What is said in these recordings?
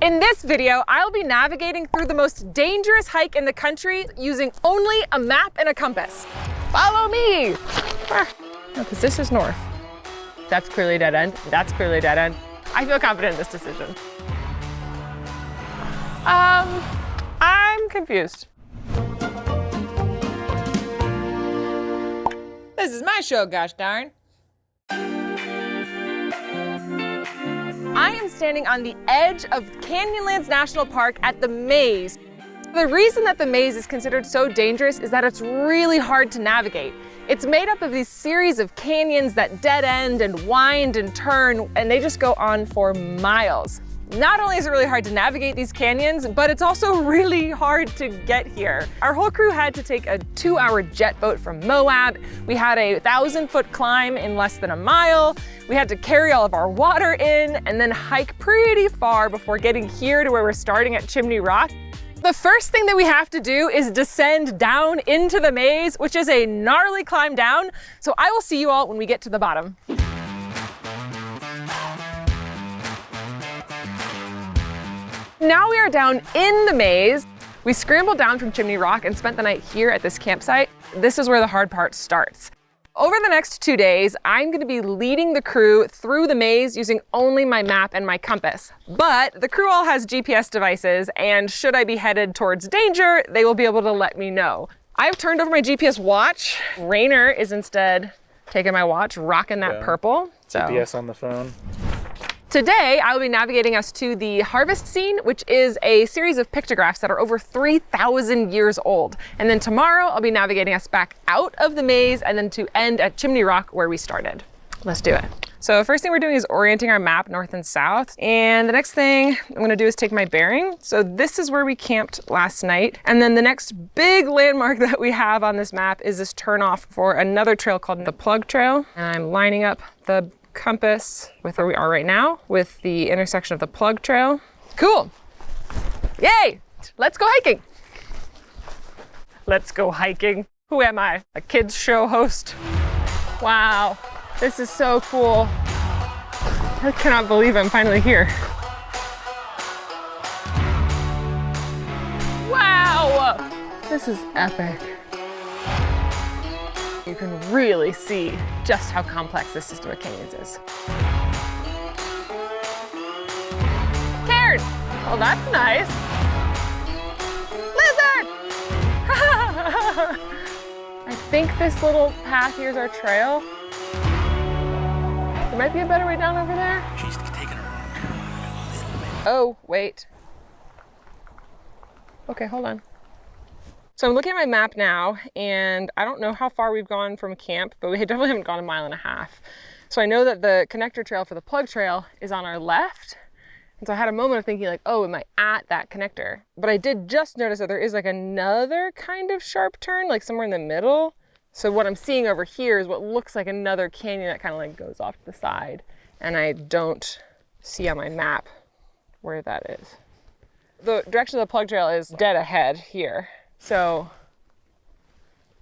In this video, I'll be navigating through the most dangerous hike in the country using only a map and a compass. Follow me! No, because this is north. That's clearly a dead end. That's clearly a dead end. I feel confident in this decision. I'm confused. This is my show, gosh darn. I am standing on the edge of Canyonlands National Park at the maze. The reason that the maze is considered so dangerous is that it's really hard to navigate. It's made up of these series of canyons that dead end and wind and turn, and they just go on for miles. Not only is it really hard to navigate these canyons, but it's also really hard to get here. Our whole crew had to take a 2-hour jet boat from Moab. We had a 1,000-foot climb in less than a mile. We had to carry all of our water in and then hike pretty far before getting here to where we're starting at Chimney Rock. The first thing that we have to do is descend down into the maze, which is a gnarly climb down. So I will see you all when we get to the bottom. Now we are down in the maze. We scrambled down from Chimney Rock and spent the night here at this campsite. This is where the hard part starts. Over the next 2 days, I'm going to be leading the crew through the maze using only my map and my compass. But the crew all has GPS devices, and should I be headed towards danger, they will be able to let me know. I've turned over my GPS watch. Rainer is instead taking my watch, rocking that purple. So. GPS on the phone. Today, I will be navigating us to the harvest scene, which is a series of pictographs that are over 3,000 years old. And then tomorrow, I'll be navigating us back out of the maze and then to end at Chimney Rock where we started. Let's do it. So first thing we're doing is orienting our map north and south. And the next thing I'm gonna do is take my bearing. So this is where we camped last night. And then the next big landmark that we have on this map is this turnoff for another trail called the Plug Trail. And I'm lining up the compass with where we are right now with the intersection of the Plug Trail. Cool. Yay! Let's go hiking. Let's go hiking. Who am I? A kids show host? Wow, this is so cool. I cannot believe I'm finally here. Wow, this is epic. You can really see just how complex this system of canyons is. Cairn! Oh, that's nice. Lizard! I think this little path here is our trail. There might be a better way down over there. She's taking her wrong. Oh, wait. Okay, hold on. So I'm looking at my map now, and I don't know how far we've gone from camp, but we definitely haven't gone 1.5 miles. So I know that the connector trail for the Plug Trail is on our left. And so I had a moment of thinking like, oh, am I at that connector? But I did just notice that there is like another kind of sharp turn, like somewhere in the middle. So what I'm seeing over here is what looks like another canyon that kind of like goes off to the side. And I don't see on my map where that is. The direction of the Plug Trail is dead ahead here. So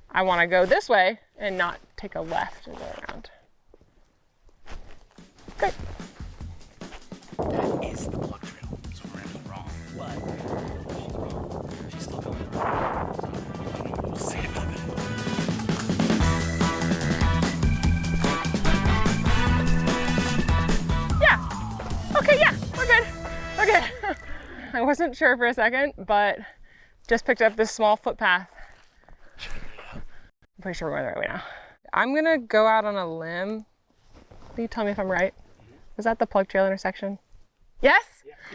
I want to go this way and not take a left and go around. Great. That is the Plug Trail. So Miranda's wrong. But she's wrong. She's still going wrong. So we'll see about that. Yeah. Okay, yeah, we're good. Okay. I wasn't sure for a second, but just picked up this small footpath. I'm pretty sure we're going the right way now. I'm gonna go out on a limb. Will you tell me if I'm right? Was that the Plug Trail intersection? Yes?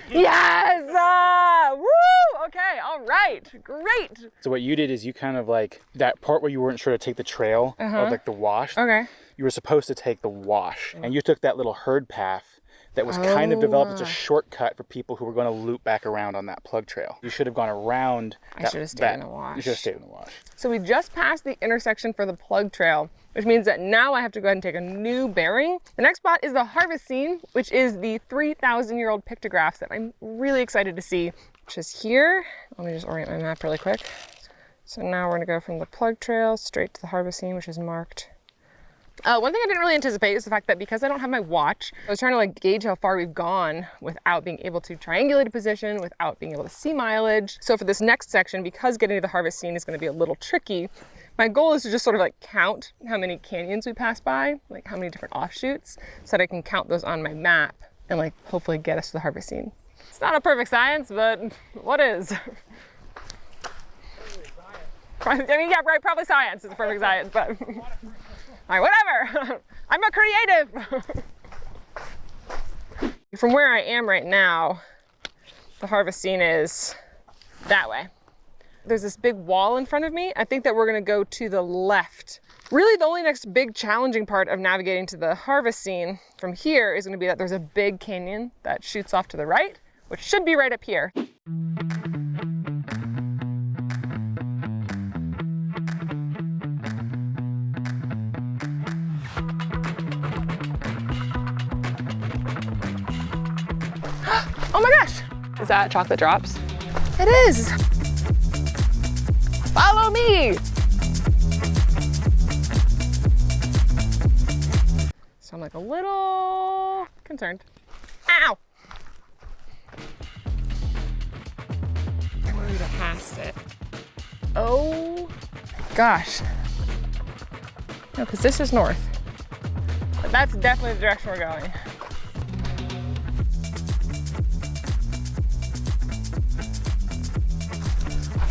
Yeah. Yes! Woo! Okay, all right, great. So what you did is you kind of like, that part where you weren't sure to take the trail, of like the wash. Okay. You were supposed to take the wash. And you took that little herd path that was kind of developed as a shortcut for people who were going to loop back around on that Plug Trail. You should have gone around. I should have stayed in the wash. You should have stayed in the wash. So we just passed the intersection for the Plug Trail, which means that now I have to go ahead and take a new bearing. The next spot is the harvest scene, which is the 3,000-year-old pictographs that I'm really excited to see, which is here. Let me just orient my map really quick. So now we're gonna go from the Plug Trail straight to the harvest scene, which is marked One thing I didn't really anticipate is the fact that because I don't have my watch, I was trying to like gauge how far we've gone without being able to triangulate a position, without being able to see mileage. So for this next section, because getting to the harvest scene is going to be a little tricky, my goal is to just sort of like count how many canyons we pass by, like how many different offshoots, so that I can count those on my map and like hopefully get us to the harvest scene. It's not a perfect science, but what is? I mean, yeah, right, probably science is a perfect science, but all right, whatever. I'm a creative. From where I am right now, the harvest scene is that way. There's this big wall in front of me. I think that we're gonna go to the left. Really, the only next big challenging part of navigating to the harvest scene from here is gonna be that there's a big canyon that shoots off to the right, which should be right up here. Oh my gosh! Is that chocolate drops? It is! Follow me! So I'm like a little concerned. Ow! I'm worried I passed it. Oh gosh. No, because this is north. But that's definitely the direction we're going.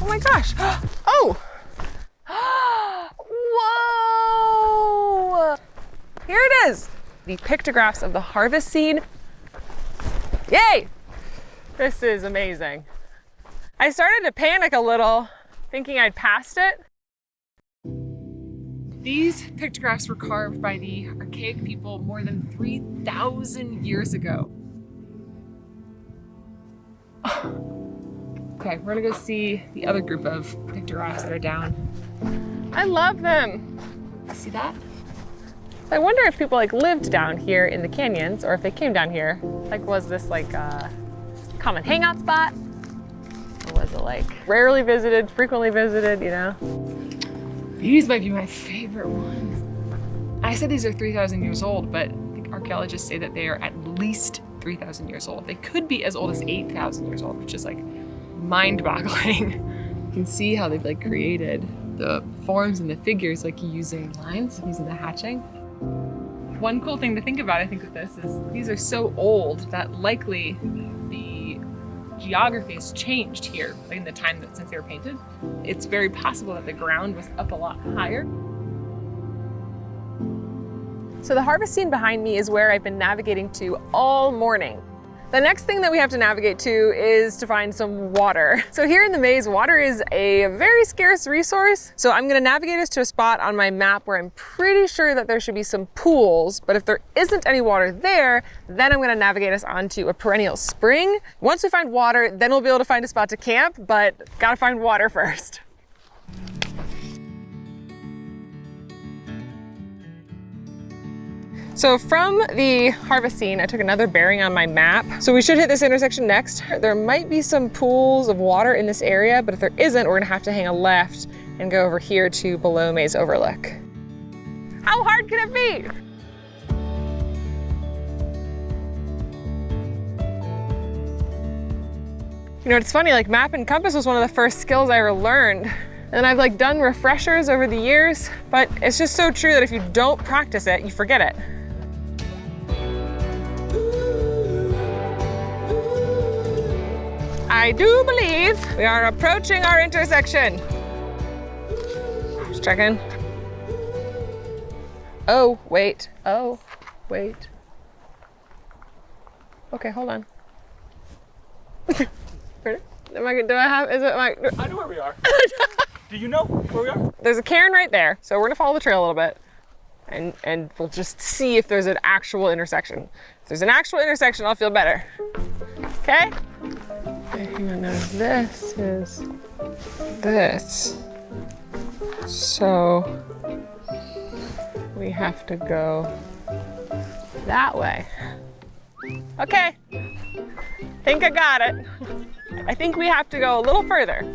Oh my gosh. Oh! Whoa! Here it is. The pictographs of the harvest scene. Yay! This is amazing. I started to panic a little, thinking I'd passed it. These pictographs were carved by the archaic people more than 3,000 years ago. Okay, we're gonna go see the other group of pictographs that are down. I love them. See that? I wonder if people like lived down here in the canyons or if they came down here. Like, was this like a common hangout spot? Or was it like rarely visited, frequently visited, you know? These might be my favorite ones. I said these are 3,000 years old, but I think archaeologists say that they are at least 3,000 years old. They could be as old as 8,000 years old, which is like mind-boggling. You can see how they've like created the forms and the figures like using lines, using the hatching. One cool thing to think about, I think, with this is these are so old that likely the geography has changed here in the time that since they were painted. It's very possible that the ground was up a lot higher. So the harvest scene behind me is where I've been navigating to all morning. The next thing that we have to navigate to is to find some water. So here in the maze, water is a very scarce resource. So I'm gonna navigate us to a spot on my map where I'm pretty sure that there should be some pools, but if there isn't any water there, then I'm gonna navigate us onto a perennial spring. Once we find water, then we'll be able to find a spot to camp, but gotta find water first. So from the harvest scene, I took another bearing on my map. So we should hit this intersection next. There might be some pools of water in this area, but if there isn't, we're gonna have to hang a left and go over here to below Maze Overlook. How hard can it be? You know, it's funny, like map and compass was one of the first skills I ever learned. And I've like done refreshers over the years, but it's just so true that if you don't practice it, you forget it. I do believe we are approaching our intersection. Just checking. Oh, wait. Oh, wait. Okay, hold on. I know where we are. Do you know where we are? There's a cairn right there, so we're gonna follow the trail a little bit, and we'll just see if there's an actual intersection. If there's an actual intersection, I'll feel better. Okay? Okay, hang on, now this is this. So we have to go that way. Okay, think I got it. I think we have to go a little further.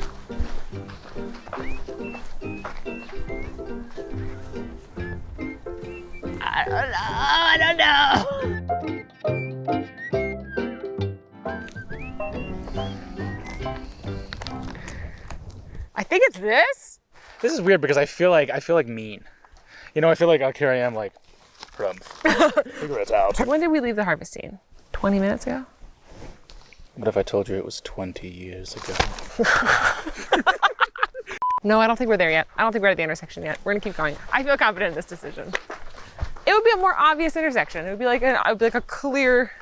I don't know. I think it's this. This is weird because I feel like mean. You know, I feel like, okay, here I am like, crumbs. Figure it out. When did we leave the harvest scene? 20 minutes ago? What if I told you it was 20 years ago? No, I don't think we're there yet. I don't think we're at the intersection yet. We're gonna keep going. I feel confident in this decision. It would be a more obvious intersection. It would be like a clear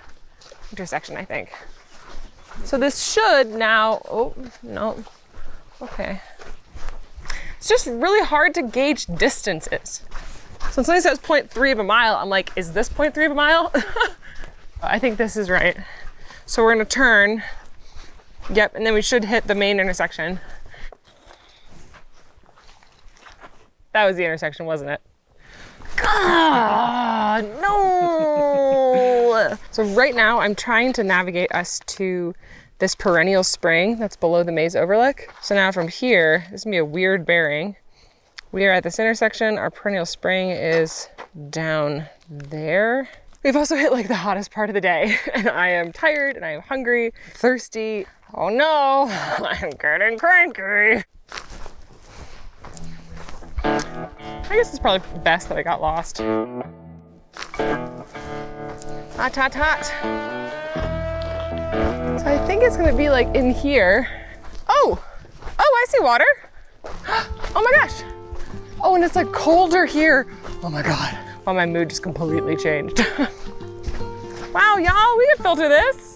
intersection, I think. So this should now, oh, no. Okay. It's just really hard to gauge distances. So when somebody says 0.3 of a mile, I'm like, is this 0.3 of a mile? I think this is right. So we're gonna turn. Yep, and then we should hit the main intersection. That was the intersection, wasn't it? God, no! So right now I'm trying to navigate us to this perennial spring that's below the maze overlook. So now from here, this is gonna be a weird bearing. We are at this intersection. Our perennial spring is down there. We've also hit like the hottest part of the day and I am tired and I am hungry, thirsty. Oh no, I'm getting cranky. I guess it's probably best that I got lost. Hot, hot, hot. So I think it's gonna be like in here. Oh, I see water. Oh my gosh. Oh, and it's like colder here. Oh my God. Well, my mood just completely changed. Wow, y'all, we can filter this.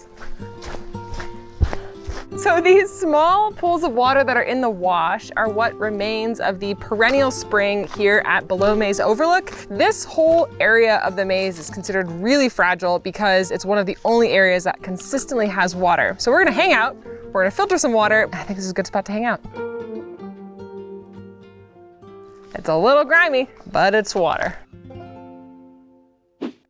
So these small pools of water that are in the wash are what remains of the perennial spring here at Below Maze Overlook. This whole area of the maze is considered really fragile because it's one of the only areas that consistently has water. So we're gonna hang out, we're gonna filter some water. I think this is a good spot to hang out. It's a little grimy, but it's water.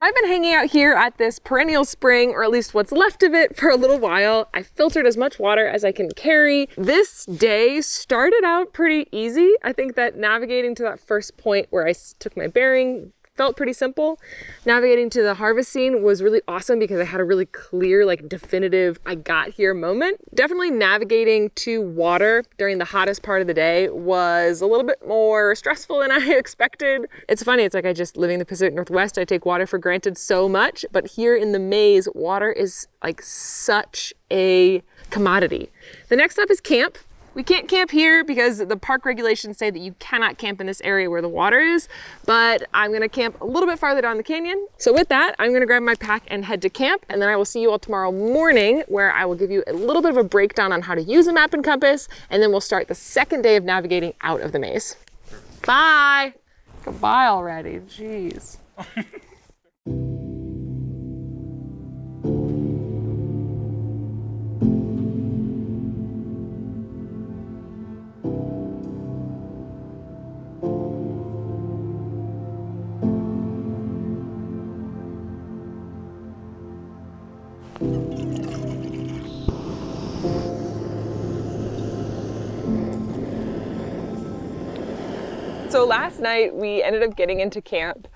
I've been hanging out here at this perennial spring, or at least what's left of it, for a little while. I filtered as much water as I can carry. This day started out pretty easy. I think that navigating to that first point where I took my bearing felt pretty simple. Navigating to the harvest scene was really awesome because I had a really clear, like definitive, I got here moment. Definitely navigating to water during the hottest part of the day was a little bit more stressful than I expected. It's funny, it's like I just, living in the Pacific Northwest, I take water for granted so much, but here in the maze, water is like such a commodity. The next step is camp. We can't camp here because the park regulations say that you cannot camp in this area where the water is, but I'm gonna camp a little bit farther down the canyon. So with that, I'm gonna grab my pack and head to camp, and then I will see you all tomorrow morning where I will give you a little bit of a breakdown on how to use a map and compass, and then we'll start the second day of navigating out of the maze. Bye. Goodbye already, jeez. So last night we ended up getting into camp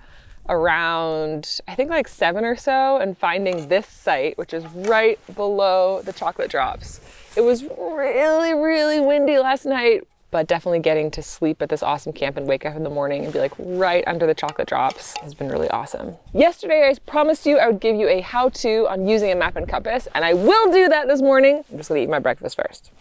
around, I think like 7 or so, and finding this site, which is right below the chocolate drops. It was really, really windy last night, but definitely getting to sleep at this awesome camp and wake up in the morning and be like right under the chocolate drops has been really awesome. Yesterday I promised you I would give you a how-to on using a map and compass, and I will do that this morning. I'm just gonna eat my breakfast first.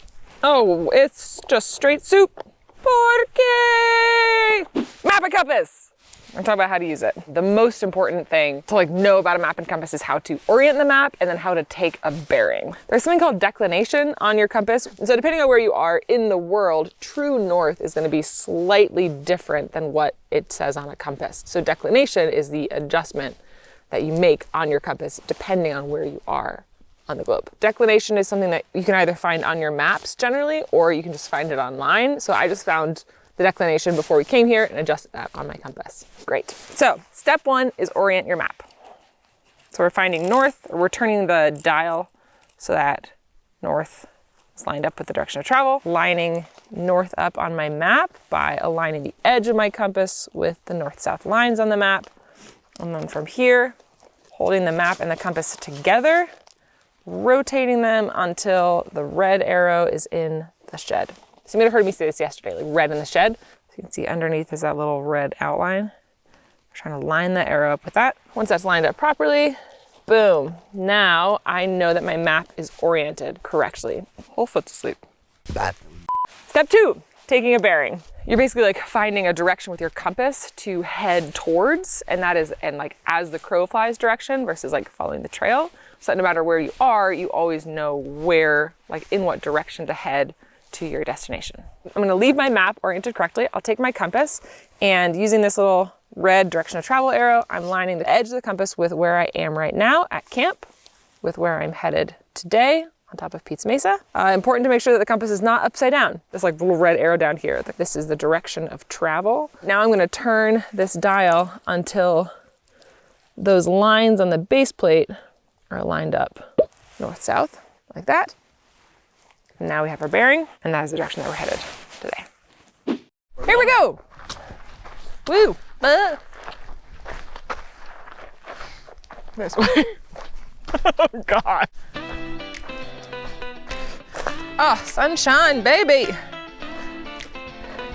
Oh, it's just straight soup. Porque map and compass. I'm talking about how to use it. The most important thing to know about a map and compass is how to orient the map and then how to take a bearing. There's something called declination on your compass. So depending on where you are in the world, true north is going to be slightly different than what it says on a compass. So declination is the adjustment that you make on your compass depending on where you are on the globe. Declination is something that you can either find on your maps generally, or you can just find it online. So I just found the declination before we came here and adjusted that on my compass. Great. So step 1 is orient your map. So we're finding north, or we're turning the dial so that north is lined up with the direction of travel. Lining north up on my map by aligning the edge of my compass with the north-south lines on the map. And then from here, holding the map and the compass together, rotating them until the red arrow is in the shed. So you may have heard me say this yesterday, like red in the shed. So you can see underneath is that little red outline. I'm trying to line the arrow up with that. Once that's lined up properly, boom. Now I know that my map is oriented correctly. Whole foot's asleep. Step 2, taking a bearing. You're basically like finding a direction with your compass to head towards, and that is, and like as the crow flies direction versus like following the trail. So that no matter where you are, you always know where, like in what direction to head to your destination. I'm gonna leave my map oriented correctly. I'll take my compass, and using this little red direction of travel arrow, I'm lining the edge of the compass with where I am right now at camp, with where I'm headed today on top of Pete's Mesa. Important to make sure that the compass is not upside down. This like little red arrow down here. This is the direction of travel. Now I'm gonna turn this dial until those lines on the base plate are lined up north-south, like that. And now we have our bearing, and that is the direction that we're headed today. Here we go! Woo! This way. Oh God. Oh, sunshine, baby.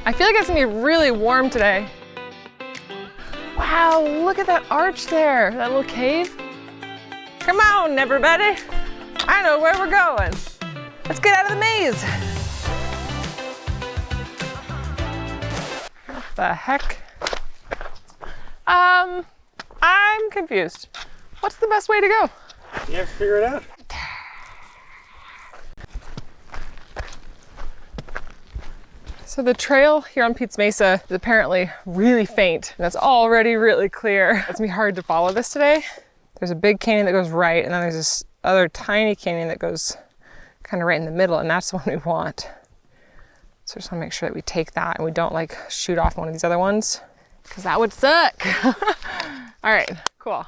I feel like it's gonna be really warm today. Wow, look at that arch there, that little cave. Come on, everybody. I know where we're going. Let's get out of the maze. What the heck? I'm confused. What's the best way to go? You have to figure it out. So the trail here on Pete's Mesa is apparently really faint, and it's already really clear. It's gonna be hard to follow this today. There's a big canyon that goes right, and then there's this other tiny canyon that goes kind of right in the middle, and that's the one we want. So I just wanna make sure that we take that and we don't like shoot off one of these other ones, because that would suck. All right, cool.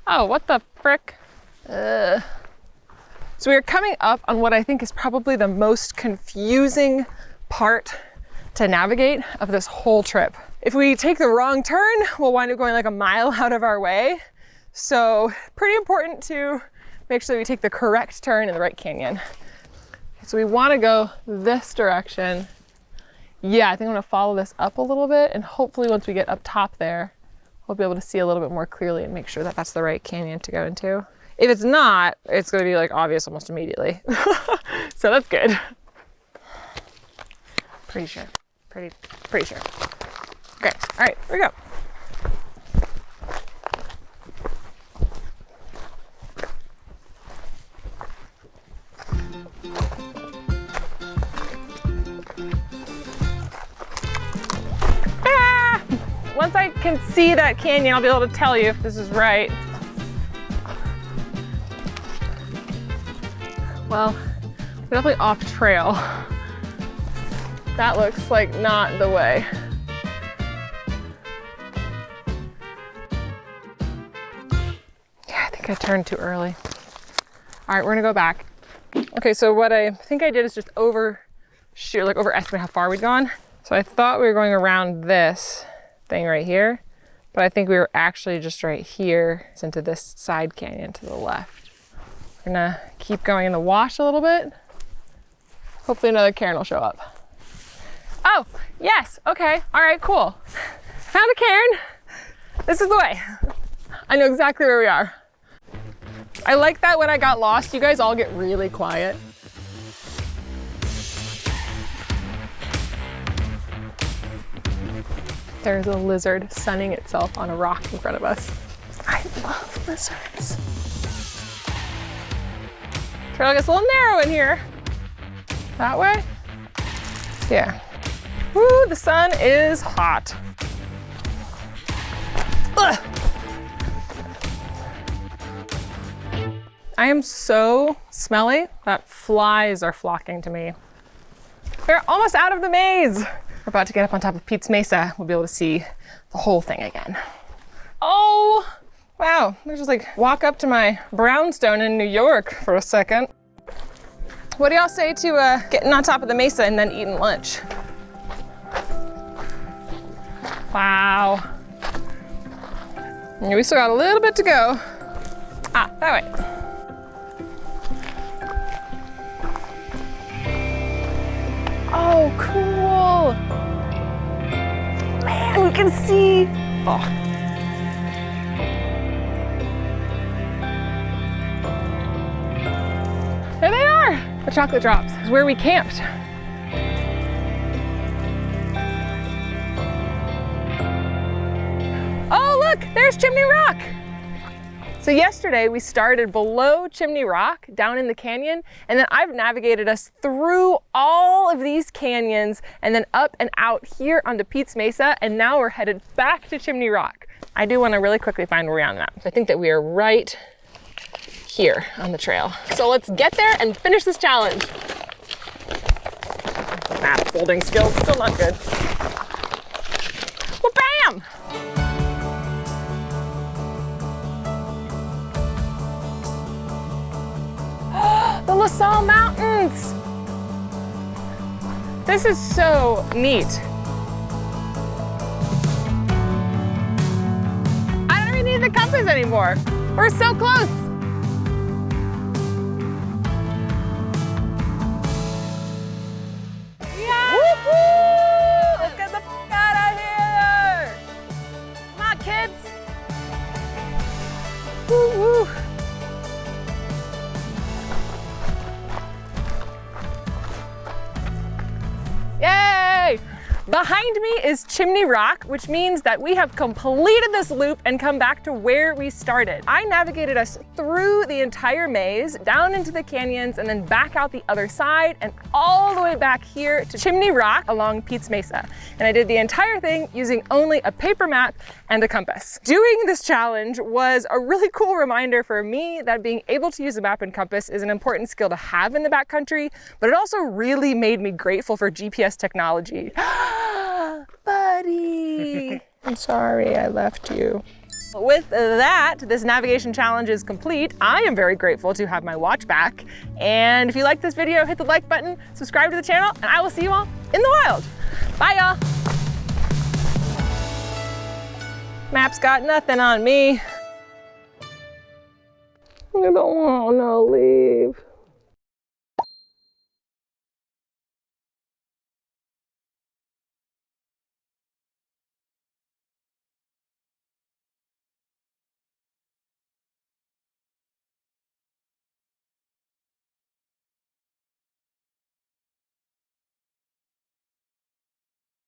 Oh, what the frick? So we're coming up on what I think is probably the most confusing part to navigate of this whole trip. If we take the wrong turn, we'll wind up going like a mile out of our way. So pretty important to make sure that we take the correct turn in the right canyon. So we want to go this direction. Yeah, I think I'm gonna follow this up a little bit, and hopefully once we get up top there, we'll be able to see a little bit more clearly and make sure that that's the right canyon to go into. If it's not, it's gonna be like obvious almost immediately. So that's good. Pretty sure, pretty sure. Okay, all right, here we go. Once I can see that canyon, I'll be able to tell you if this is right. Well, we're definitely off trail. That looks like not the way. Yeah, I think I turned too early. All right, we're gonna go back. Okay, so what I think I did is just overestimate how far we'd gone. So I thought we were going around this thing right here, but I think we were actually just right here into this side canyon to the left. We're gonna keep going in the wash a little bit. Hopefully another cairn will show up. Oh, yes, okay, all right, cool. Found a cairn. This is the way. I know exactly where we are. I like that when I got lost, you guys all get really quiet. There's a lizard sunning itself on a rock in front of us. I love lizards. Trail gets a little narrow in here. That way? Yeah. Woo, the sun is hot. Ugh. I am so smelly that flies are flocking to me. We're almost out of the maze. We're about to get up on top of Pete's Mesa. We'll be able to see the whole thing again. Oh, wow. Let's just like walk up to my brownstone in New York for a second. What do y'all say to getting on top of the mesa and then eating lunch? And we still got a little bit to go. Ah, that way. Oh, cool. Man, we can see. Oh. There they are, the chocolate drops. It's where we camped. Oh, look, there's Chimney Rock. So yesterday we started below Chimney Rock down in the canyon, and then I've navigated us through all of these canyons and then up and out here onto Pete's Mesa, and now we're headed back to Chimney Rock. I do want to really quickly find where we are on the map. I think that we are right here on the trail. So let's get there and finish this challenge. Map folding skills, still not good. Well, bam! The La Salle Mountains! This is so neat. I don't even need the compass anymore. We're so close. Yeah! Woo-hoo! Let's get the f out of here! Come on, kids! Woo-woo! Yay! Behind me is Chimney Rock, which means that we have completed this loop and come back to where we started. I navigated us through the entire maze, down into the canyons, and then back out the other side, and all the way back here to Chimney Rock along Pete's Mesa. And I did the entire thing using only a paper map and a compass. Doing this challenge was a really cool reminder for me that being able to use a map and compass is an important skill to have in the backcountry, but it also really made me grateful for GPS technology. Buddy! I'm sorry I left you. With that, this navigation challenge is complete. I am very grateful to have my watch back. And if you like this video, hit the like button, subscribe to the channel, and I will see you all in the wild. Bye, y'all. Map's got nothing on me. I don't want to leave.